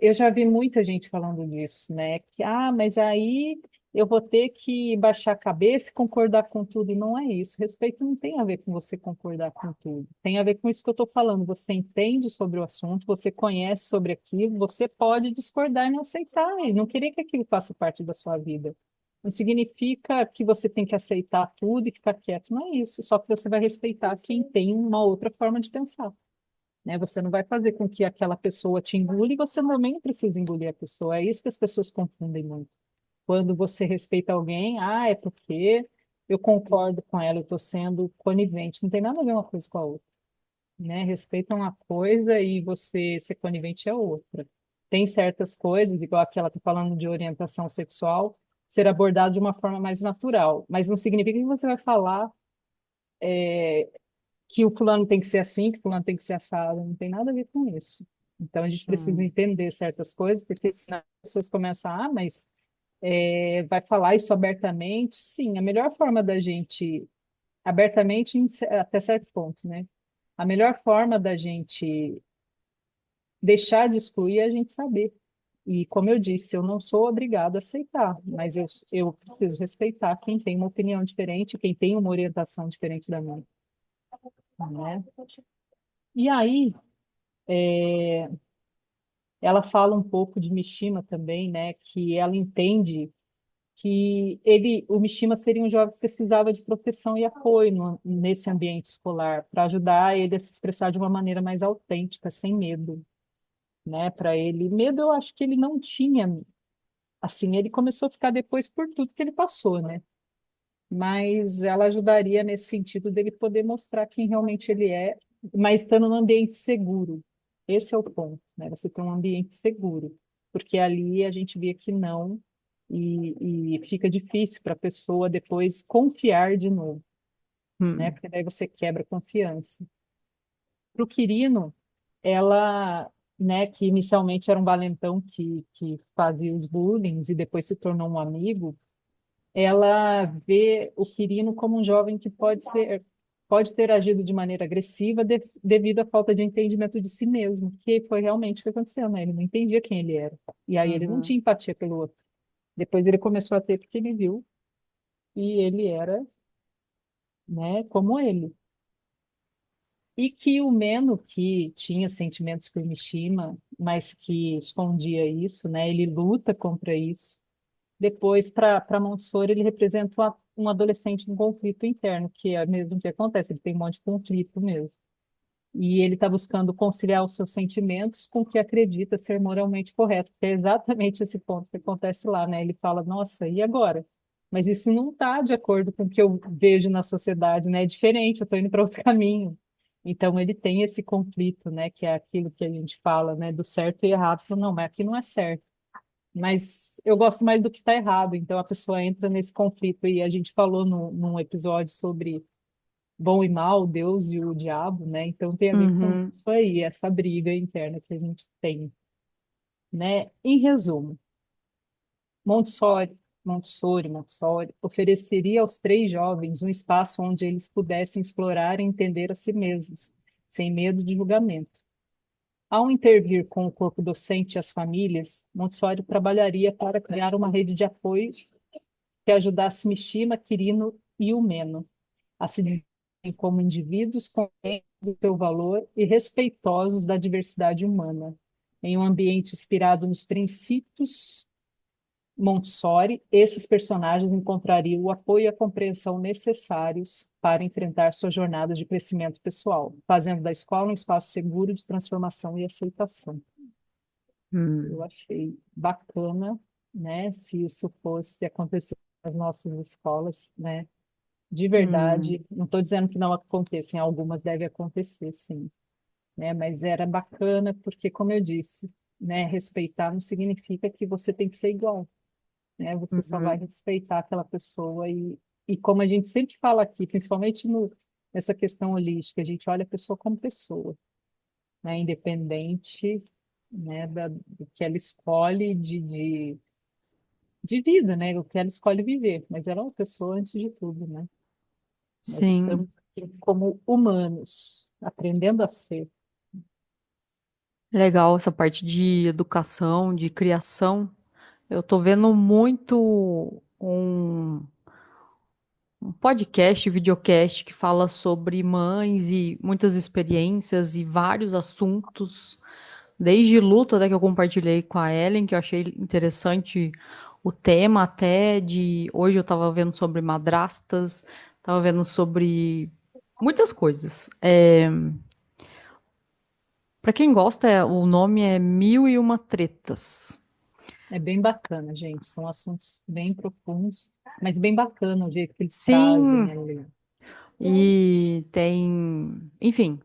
A: Eu já vi muita gente falando disso, né? Que, mas aí eu vou ter que baixar a cabeça e concordar com tudo. E não é isso. Respeito não tem a ver com você concordar com tudo. Tem a ver com isso que eu estou falando. Você entende sobre o assunto, você conhece sobre aquilo, você pode discordar e não aceitar, e não querer que aquilo faça parte da sua vida. Não significa que você tem que aceitar tudo e ficar quieto. Não é isso. Só que você vai respeitar quem tem uma outra forma de pensar, né? Você não vai fazer com que aquela pessoa te engula e você também não precisa engolir a pessoa. É isso que as pessoas confundem muito. Quando você respeita alguém, é porque eu concordo com ela, eu estou sendo conivente. Não tem nada a ver uma coisa com a outra, né? Respeito é uma coisa e você ser conivente é outra. Tem certas coisas, igual aquela que está falando de orientação sexual, ser abordado de uma forma mais natural, mas não significa que você vai falar que o fulano tem que ser assim, que o fulano tem que ser assado, não tem nada a ver com isso. Então a gente precisa
B: Hum,
A: entender certas coisas, porque senão as pessoas começam, mas vai falar isso abertamente. Sim, a melhor forma da gente, abertamente até certo ponto, né? A melhor forma da gente deixar de excluir é a gente saber. E como eu disse, eu não sou obrigado a aceitar, mas eu preciso respeitar quem tem uma opinião diferente, quem tem uma orientação diferente da minha, né? E aí, ela fala um pouco de Mishima também, né? Que ela entende que o Mishima seria um jovem que precisava de proteção e apoio nesse ambiente escolar, para ajudar ele a se expressar de uma maneira mais autêntica, sem medo, né? Para ele, medo eu acho que ele não tinha, assim, ele começou a ficar depois por tudo que ele passou, né? Mas ela ajudaria nesse sentido dele poder mostrar quem realmente ele é, mas estando num ambiente seguro. Esse é o ponto, né? Você ter um ambiente seguro, porque ali a gente vê que não, e fica difícil para a pessoa depois confiar de novo, né?
B: hum,
A: Porque daí você quebra a confiança. Para o Quirino, ela, né, que inicialmente era um valentão que fazia os bullying e depois se tornou um amigo, ela vê o Quirino como um jovem que pode ter agido de maneira agressiva devido à falta de entendimento de si mesmo, que foi realmente o que aconteceu, né? Ele não entendia quem ele era. E aí ele não
B: uhum,
A: tinha empatia pelo outro. Depois ele começou a ter porque ele viu e ele era, né, como ele. E que o Meno, que tinha sentimentos por Mishima, mas que escondia isso, né? Ele luta contra isso. Depois, para Montessori, ele representa um adolescente em conflito interno, que é mesmo que acontece, ele tem um monte de conflito mesmo. E ele está buscando conciliar os seus sentimentos com o que acredita ser moralmente correto, que é exatamente esse ponto que acontece lá, né? Ele fala, nossa, e agora? Mas isso não está de acordo com o que eu vejo na sociedade, né? É diferente, eu estou indo para outro caminho. Então ele tem esse conflito, né? Que é aquilo que a gente fala, né? Do certo e errado. Fala, não, mas aqui não é certo. Mas eu gosto mais do que está errado. Então a pessoa entra nesse conflito. E a gente falou num episódio sobre bom e mal, Deus e o diabo, né? Então tem a ver com
B: uhum.
A: isso aí, essa briga interna que a gente tem, né? Em resumo, Montessori ofereceria aos três jovens um espaço onde eles pudessem explorar e entender a si mesmos, sem medo de julgamento. Ao intervir com o corpo docente e as famílias, Montessori trabalharia para criar uma rede de apoio que ajudasse Mishima, Quirino e Umeno a se desenvolverem como indivíduos conscientes do seu valor e respeitosos da diversidade humana, em um ambiente inspirado nos princípios Montessori. Esses personagens encontrariam o apoio e a compreensão necessários para enfrentar suas jornadas de crescimento pessoal, fazendo da escola um espaço seguro de transformação e aceitação. Eu
B: Hum,
A: achei bacana, né, se isso fosse acontecer nas nossas escolas, né? De
B: hum.
A: verdade, não estou dizendo que não aconteça, em algumas deve acontecer, sim, né? Mas era bacana porque, como eu disse, né, respeitar não significa que você tem que ser igual, né? Você só vai
B: Uhum.
A: respeitar aquela pessoa e como a gente sempre fala aqui, principalmente nessa questão holística, a gente olha a pessoa como pessoa, né? Independente, né, do que ela escolhe de vida, né? O que ela escolhe viver, mas ela é uma pessoa antes de tudo, né? Nós estamos
B: Sim,
A: aqui como humanos, aprendendo a ser.
B: legal essa parte de educação, de criação. Eu tô vendo muito um podcast, videocast que fala sobre mães e muitas experiências e vários assuntos, desde luto até que eu compartilhei com a Ellen, que eu achei interessante o tema, até de hoje eu estava vendo sobre madrastas, estava vendo sobre muitas coisas. Para quem gosta, o nome é Mil e Uma Tretas.
A: É bem bacana, gente. São assuntos bem profundos, mas bem bacana o jeito que eles trazem
B: Sim,
A: ali.
B: e tem, enfim,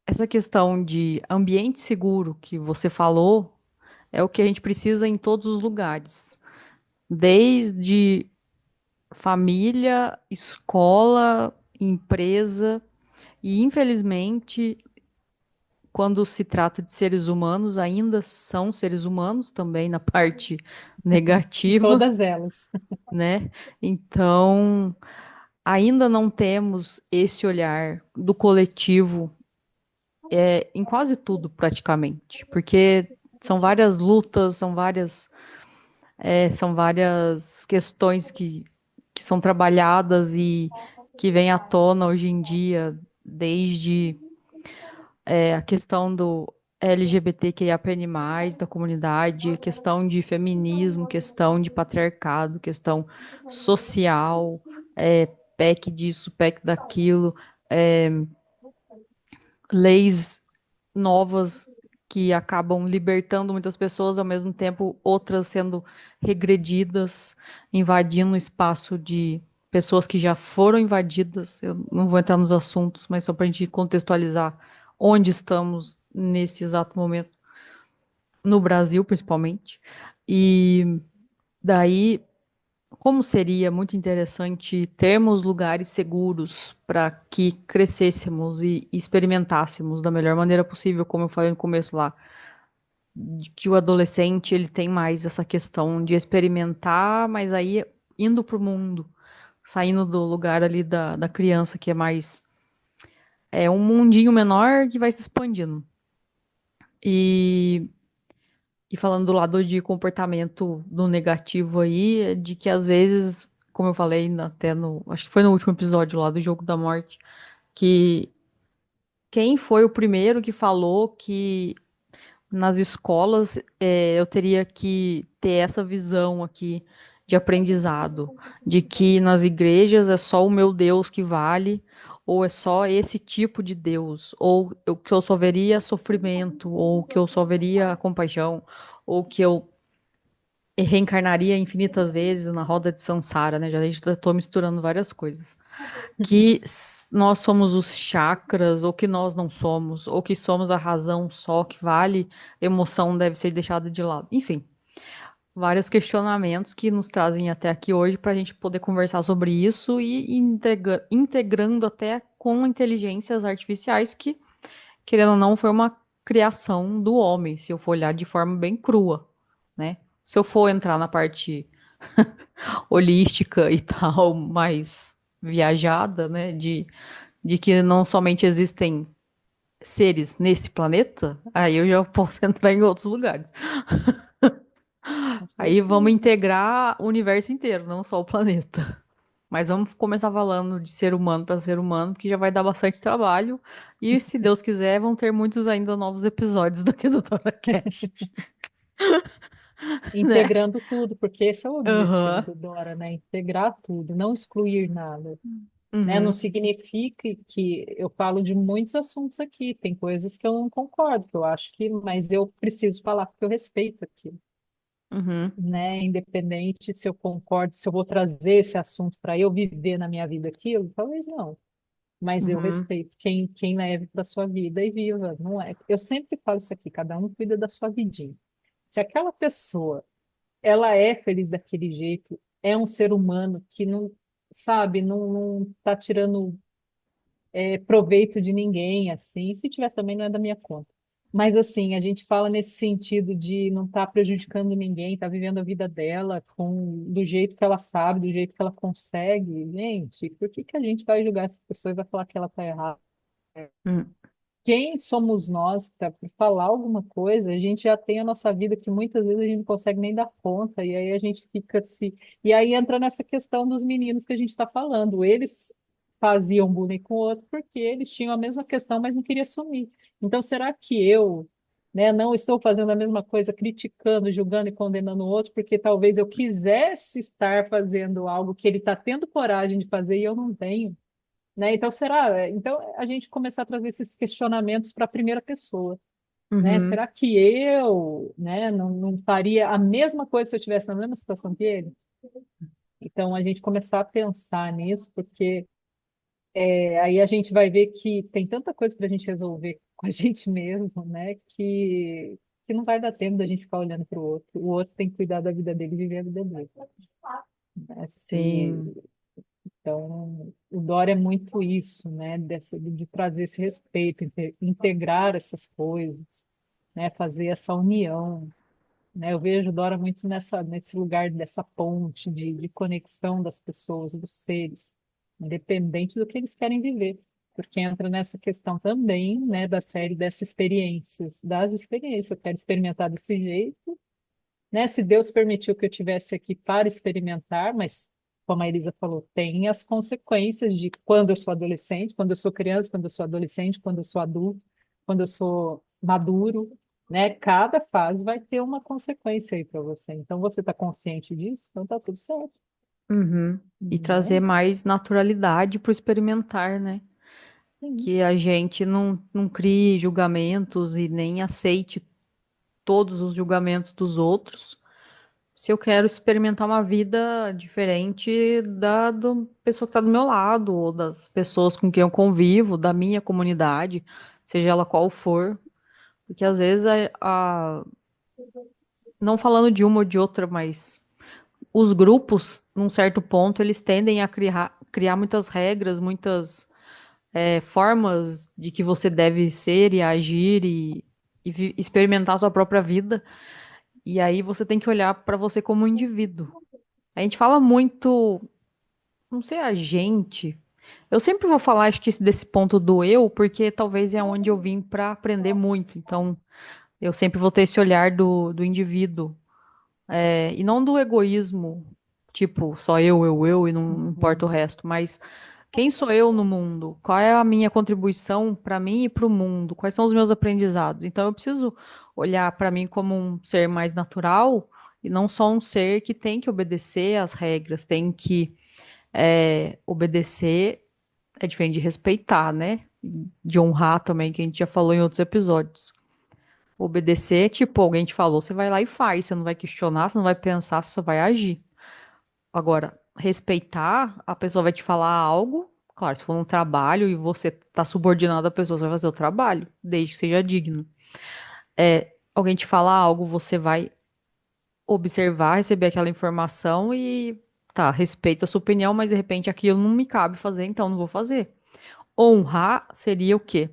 B: essa questão de ambiente seguro que você falou é o que a gente precisa em todos os lugares, desde família, escola, empresa. E, infelizmente, quando se trata de seres humanos, ainda são seres humanos também na parte negativa,
A: Todas elas.
B: né? Então, ainda não temos esse olhar do coletivo em quase tudo, praticamente, porque são várias lutas, são várias questões que são trabalhadas e que vêm à tona hoje em dia, desde a questão do LGBTQIAPN+, da comunidade, questão de feminismo, questão de patriarcado, questão social, PEC disso, PEC daquilo, é, leis novas que acabam libertando muitas pessoas, ao mesmo tempo outras sendo regredidas, invadindo o espaço de pessoas que já foram invadidas. Eu não vou entrar nos assuntos, mas só para a gente contextualizar onde estamos nesse exato momento, no Brasil principalmente. E daí, como seria muito interessante termos lugares seguros para que crescêssemos e experimentássemos da melhor maneira possível, como eu falei no começo lá, de que o adolescente ele tem mais essa questão de experimentar, mas aí indo para o mundo, saindo do lugar ali da criança, que é mais um mundinho menor que vai se expandindo. E, e falando do lado de comportamento do negativo aí, é de que às vezes, como eu falei até acho que foi no último episódio lá do Jogo da Morte, que quem foi o primeiro que falou que nas escolas eu teria que ter essa visão aqui de aprendizado, de que nas igrejas é só o meu Deus que vale, ou é só esse tipo de Deus, ou que eu só veria sofrimento, ou que eu só veria compaixão, ou que eu reencarnaria infinitas vezes na roda de Sansara, né? Já estou misturando várias coisas. Que nós somos os chakras, ou que nós não somos, ou que somos a razão só que vale, emoção deve ser deixada de lado. Enfim, vários questionamentos que nos trazem até aqui hoje para a gente poder conversar sobre isso e integrando até com inteligências artificiais que, querendo ou não, foi uma criação do homem, se eu for olhar de forma bem crua, né? Se eu for entrar na parte holística e tal, mais viajada, né? De que não somente existem seres nesse planeta, aí eu já posso entrar em outros lugares.
A: Com
B: Aí vamos
A: certeza.
B: integrar o universo inteiro, não só o planeta. Mas vamos começar falando de ser humano para ser humano, que já vai dar bastante trabalho. E se Deus quiser, vão ter muitos ainda novos episódios daqui do DoraCast, né?
A: Integrando tudo, porque esse é o objetivo
B: Aham.
A: do Dora, né? Integrar tudo, não excluir nada, né? Não
B: Uhum.
A: significa que eu falo de muitos assuntos aqui, tem coisas que eu não concordo, que eu acho que, mas eu preciso falar porque eu respeito aquilo,
B: Uhum.
A: né? Independente se eu concordo, se eu vou trazer esse assunto para eu viver na minha vida aquilo, talvez não. Mas eu
B: Uhum.
A: respeito quem leve para sua vida e viva, não é? Eu sempre falo isso aqui, cada um cuida da sua vidinha. Se aquela pessoa ela é feliz daquele jeito, é um ser humano que não, sabe, não tá tirando proveito de ninguém, assim, se tiver também não é da minha conta. Mas assim, a gente fala nesse sentido de não estar prejudicando ninguém, tá vivendo a vida dela do jeito que ela sabe, do jeito que ela consegue. Gente, por que que a gente vai julgar essa pessoa e vai falar que ela está errada?
B: Uhum.
A: Quem somos nós para falar alguma coisa? A gente já tem a nossa vida que muitas vezes a gente não consegue nem dar conta, e aí a gente fica se. E aí entra nessa questão dos meninos que a gente está falando. Eles faziam bullying com o outro porque eles tinham a mesma questão, mas não queriam assumir. Então, será que eu, né, não estou fazendo a mesma coisa, criticando, julgando e condenando o outro, porque talvez eu quisesse estar fazendo algo que ele está tendo coragem de fazer e eu não tenho? Né? Então, será? Então, a gente começar a trazer esses questionamentos para a primeira pessoa, né?
B: Uhum.
A: Será que eu, né, não faria a mesma coisa se eu estivesse na mesma situação que ele? Então, a gente começar a pensar nisso, porque aí a gente vai ver que tem tanta coisa para a gente resolver com a gente mesmo, né? Que não vai dar tempo da gente ficar olhando para o outro. O outro tem que cuidar da vida dele e viver a vida dele. Né?
B: Sim.
A: Então, o Dória é muito isso, né? De trazer esse respeito, integrar essas coisas, né? Fazer essa união, né? Eu vejo o Dora muito nesse lugar dessa ponte de conexão das pessoas, dos seres, independente do que eles querem viver, porque entra nessa questão também, né, da série das experiências. Eu quero experimentar desse jeito, né? Se Deus permitiu que eu tivesse aqui para experimentar, mas como a Elisa falou, tem as consequências de quando eu sou adolescente, quando eu sou criança, quando eu sou adolescente, quando eu sou adulto, quando eu sou maduro, né? Cada fase vai ter uma consequência aí para você. Então você está consciente disso, então tá tudo certo,
B: Uhum. E trazer
A: né?
B: mais naturalidade para o experimentar, né?
A: Sim.
B: Que a gente não crie julgamentos e nem aceite todos os julgamentos dos outros. Se eu quero experimentar uma vida diferente da pessoa que está do meu lado, ou das pessoas com quem eu convivo, da minha comunidade, seja ela qual for. Porque às vezes, não falando de uma ou de outra, mas os grupos, num certo ponto, eles tendem a criar muitas regras, muitas formas de que você deve ser e agir e experimentar a sua própria vida. E aí você tem que olhar para você como um indivíduo. A gente fala muito, não sei, a gente. Eu sempre vou falar, acho que desse ponto do eu, porque talvez é onde eu vim para aprender muito. Então, eu sempre vou ter esse olhar do indivíduo. E não do egoísmo, tipo, só eu, e não importa o
A: Uhum.
B: resto, mas quem sou eu no mundo? Qual é a minha contribuição para mim e para o mundo? Quais são os meus aprendizados? Então eu preciso olhar para mim como um ser mais natural e não só um ser que tem que obedecer às regras, tem que obedecer, é diferente de respeitar, né? De honrar também, que a gente já falou em outros episódios. Obedecer, tipo, alguém te falou, você vai lá e faz, você não vai questionar, você não vai pensar, você só vai agir. Agora, respeitar, a pessoa vai te falar algo, claro, se for um trabalho e você tá subordinado à pessoa, você vai fazer o trabalho, desde que seja digno. Alguém te fala algo, você vai observar, receber aquela informação e tá, respeito a sua opinião, mas de repente aquilo não me cabe fazer, então não vou fazer. Honrar seria o quê?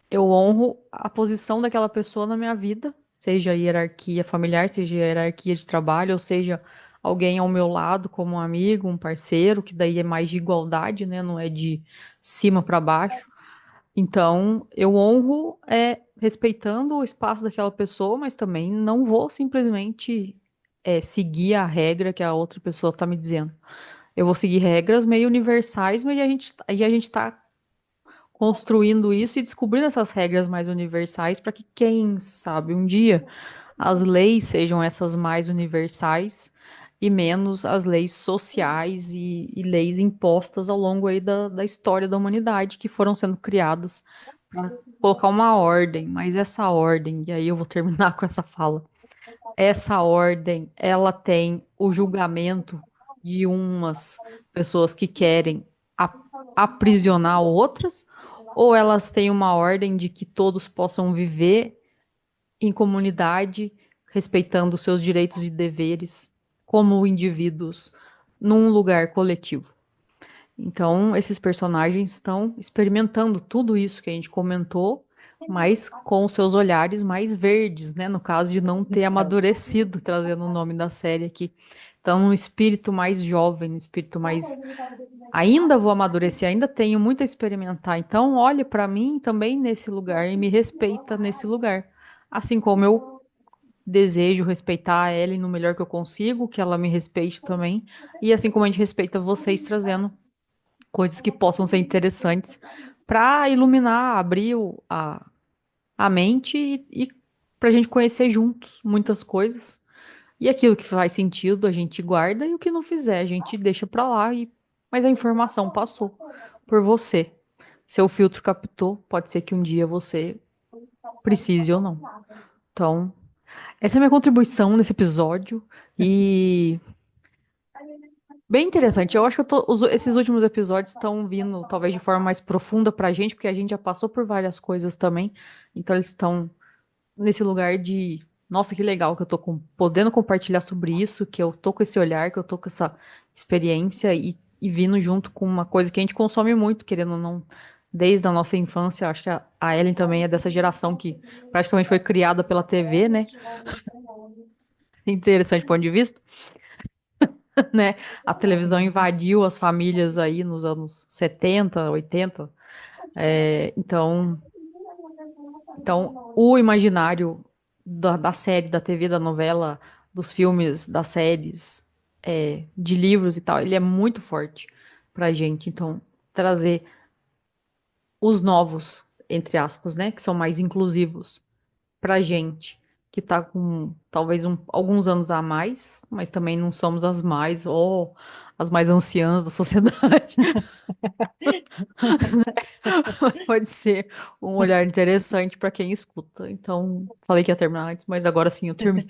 B: Eu honro a posição daquela pessoa na minha vida, seja hierarquia familiar, seja hierarquia de trabalho, ou seja, alguém ao meu lado como um amigo, um parceiro, que daí é mais de igualdade, né? Não é de cima para baixo. Então, eu honro respeitando o espaço daquela pessoa, mas também não vou simplesmente seguir a regra que a outra pessoa está me dizendo. Eu vou seguir regras meio universais, mas a gente está construindo isso e descobrindo essas regras mais universais para que, quem sabe, um dia as leis sejam essas mais universais e menos as leis sociais e leis impostas ao longo aí da história da humanidade que foram sendo criadas para colocar uma ordem, mas essa ordem, e aí eu vou terminar com essa fala, essa ordem, ela tem o julgamento de umas pessoas que querem aprisionar outras, ou elas têm uma ordem de que todos possam viver em comunidade, respeitando seus direitos e deveres como indivíduos num lugar coletivo. Então, esses personagens estão experimentando tudo isso que a gente comentou, mas com seus olhares mais verdes, né? No caso de não ter
A: Então,
B: amadurecido, trazendo o nome da série aqui. Então, um espírito mais jovem, um espírito mais. Ainda vou amadurecer, ainda tenho muito a experimentar. Então, olhe para mim também nesse lugar e me respeita nesse lugar. Assim como eu desejo respeitar a Ellie no melhor que eu consigo, que ela me respeite também. E assim como a gente respeita vocês trazendo coisas que possam ser interessantes para iluminar, abrir a mente e para a gente conhecer juntos muitas coisas. E aquilo que faz sentido a gente guarda e o que não fizer a gente deixa para lá. Mas a informação passou por você. Seu filtro captou, pode ser que um dia você precise ou não. Então, essa é a minha contribuição nesse episódio. E bem interessante. Eu acho que esses últimos episódios estão vindo, talvez, de forma mais profunda pra gente, porque a gente já passou por várias coisas também. Então, eles estão nesse lugar de, nossa, que legal que eu tô podendo compartilhar sobre isso, que eu tô com esse olhar, que eu tô com essa experiência e e vindo junto com uma coisa que a gente consome muito, querendo ou não, desde a nossa infância. Acho que a Ellen também é dessa geração que praticamente foi criada pela TV, né? Interessante ponto de vista, né? A televisão
A: Sim.
B: invadiu as famílias aí nos anos 70, 80. Então, o imaginário da série, da TV, da novela, dos filmes, das séries, de livros e tal, ele é muito forte pra gente. Então, trazer os novos, entre aspas, né, que são mais inclusivos pra gente, que tá com talvez alguns anos a mais, mas também não somos as mais ou as mais anciãs da sociedade. Pode ser um olhar interessante para quem escuta. Então, falei que ia terminar antes, mas agora sim eu termino.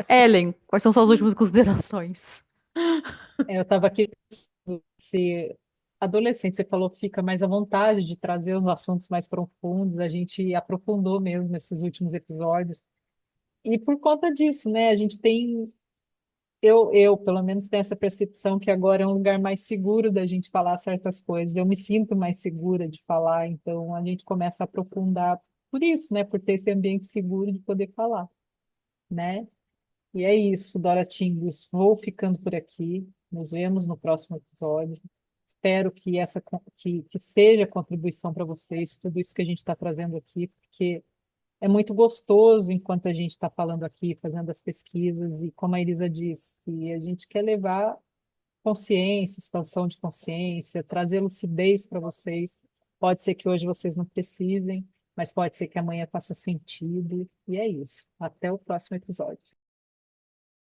B: Ellen, quais são suas últimas considerações?
A: Eu estava aqui, se adolescente, você falou que fica mais à vontade de trazer os assuntos mais profundos, a gente aprofundou mesmo esses últimos episódios. E por conta disso, né, a gente tem, eu pelo menos tenho essa percepção que agora é um lugar mais seguro da gente falar certas coisas. Eu me sinto mais segura de falar, então a gente começa a aprofundar por isso, né, por ter esse ambiente seguro de poder falar, né? E é isso, Dora Tingos. Vou ficando por aqui. Nos vemos no próximo episódio. Espero que que seja contribuição para vocês, tudo isso que a gente está trazendo aqui, porque é muito gostoso enquanto a gente está falando aqui, fazendo as pesquisas, e como a Elisa disse, a gente quer levar consciência, expansão de consciência, trazer lucidez para vocês. Pode ser que hoje vocês não precisem, mas pode ser que amanhã faça sentido. E é isso. Até o próximo episódio.